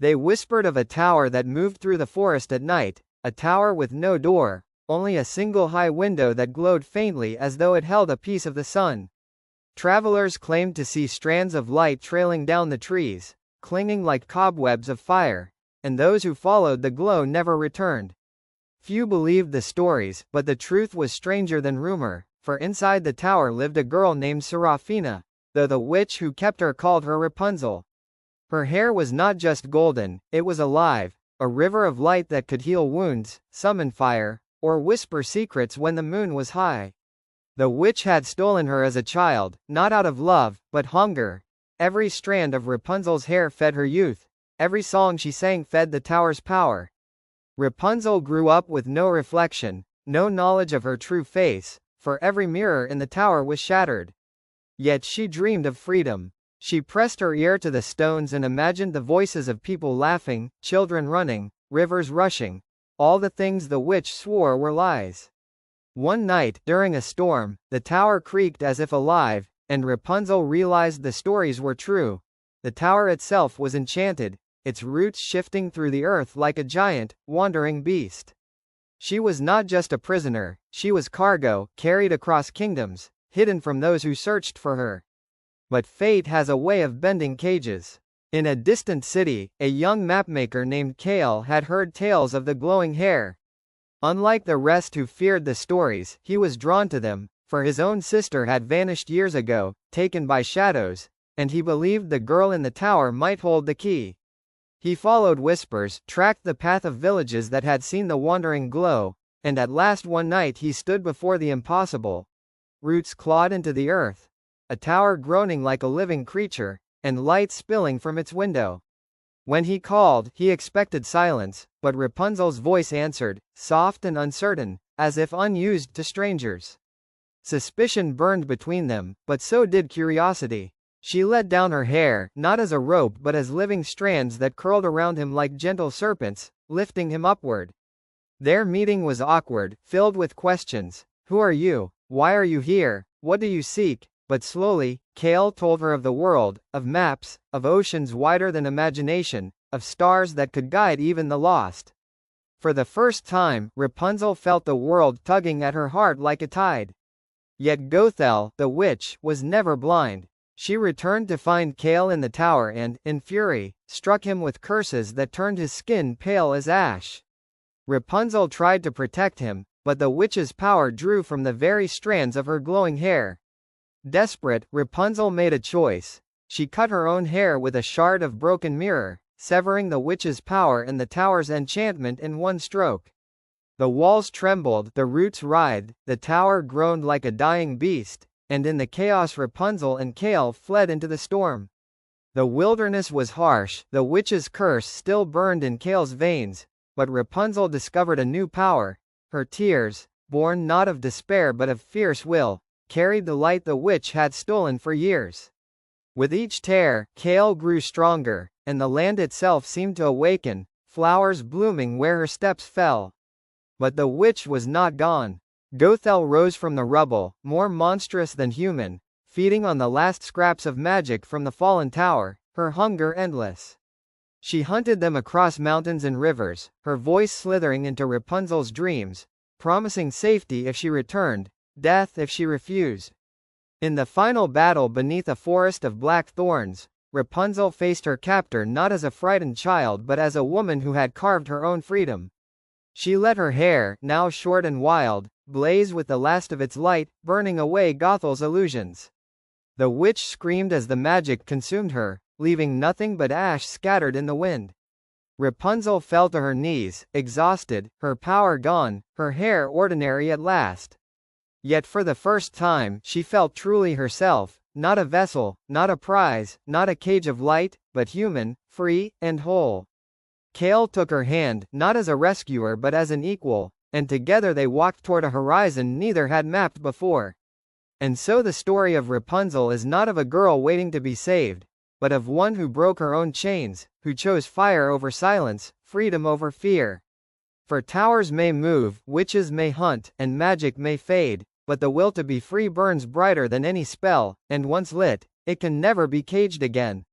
They whispered of a tower that moved through the forest at night, a tower with no door, only a single high window that glowed faintly as though it held a piece of the sun. Travelers claimed to see strands of light trailing down the trees, clinging like cobwebs of fire, and those who followed the glow never returned. Few believed the stories, but the truth was stranger than rumor, for inside the tower lived a girl named Serafina, though the witch who kept her called her Rapunzel. Her hair was not just golden, it was alive, a river of light that could heal wounds, summon fire, or whisper secrets when the moon was high. The witch had stolen her as a child, not out of love, but hunger. Every strand of Rapunzel's hair fed her youth, every song she sang fed the tower's power. Rapunzel grew up with no reflection, no knowledge of her true face, for every mirror in the tower was shattered. Yet she dreamed of freedom. She pressed her ear to the stones and imagined the voices of people laughing, children running, rivers rushing, all the things the witch swore were lies. One night, during a storm, the tower creaked as if alive, and Rapunzel realized the stories were true. The tower itself was enchanted, its roots shifting through the earth like a giant, wandering beast. She was not just a prisoner, she was cargo, carried across kingdoms, hidden from those who searched for her. But fate has a way of bending cages. In a distant city, a young mapmaker named Kale had heard tales of the glowing hair. Unlike the rest who feared the stories, he was drawn to them, for his own sister had vanished years ago, taken by shadows, and he believed the girl in the tower might hold the key. He followed whispers, tracked the path of villages that had seen the wandering glow, and at last one night he stood before the impossible. Roots clawed into the earth, a tower groaning like a living creature, and light spilling from its window. When he called, he expected silence, but Rapunzel's voice answered, soft and uncertain, as if unused to strangers. Suspicion burned between them, but so did curiosity. She let down her hair, not as a rope but as living strands that curled around him like gentle serpents, lifting him upward. Their meeting was awkward, filled with questions. Who are you? Why are you here? What do you seek? But slowly, Kale told her of the world, of maps, of oceans wider than imagination, of stars that could guide even the lost. For the first time, Rapunzel felt the world tugging at her heart like a tide. Yet Gothel, the witch, was never blind. She returned to find Kale in the tower and, in fury, struck him with curses that turned his skin pale as ash. Rapunzel tried to protect him, but the witch's power drew from the very strands of her glowing hair. Desperate, Rapunzel made a choice. She cut her own hair with a shard of broken mirror, severing the witch's power and the tower's enchantment in one stroke. The walls trembled, the roots writhed, the tower groaned like a dying beast, and in the chaos Rapunzel and Kale fled into the storm. The wilderness was harsh, the witch's curse still burned in Kale's veins, but Rapunzel discovered a new power. Her tears, born not of despair but of fierce will, carried the light the witch had stolen for years. With each tear, Kale grew stronger, and the land itself seemed to awaken, flowers blooming where her steps fell. But the witch was not gone. Gothel rose from the rubble, more monstrous than human, feeding on the last scraps of magic from the fallen tower, her hunger endless. She hunted them across mountains and rivers, her voice slithering into Rapunzel's dreams, promising safety if she returned, death if she refused. In the final battle beneath a forest of black thorns, Rapunzel faced her captor not as a frightened child but as a woman who had carved her own freedom. She let her hair, now short and wild, blaze with the last of its light, burning away Gothel's illusions. The witch screamed as the magic consumed her, leaving nothing but ash scattered in the wind. Rapunzel fell to her knees, exhausted, her power gone, her hair ordinary at last. Yet for the first time, she felt truly herself, not a vessel, not a prize, not a cage of light, but human, free, and whole. Kale took her hand, not as a rescuer but as an equal, and together they walked toward a horizon neither had mapped before. And so the story of Rapunzel is not of a girl waiting to be saved, but of one who broke her own chains, who chose fire over silence, freedom over fear. For towers may move, witches may hunt, and magic may fade, but the will to be free burns brighter than any spell, and once lit, it can never be caged again.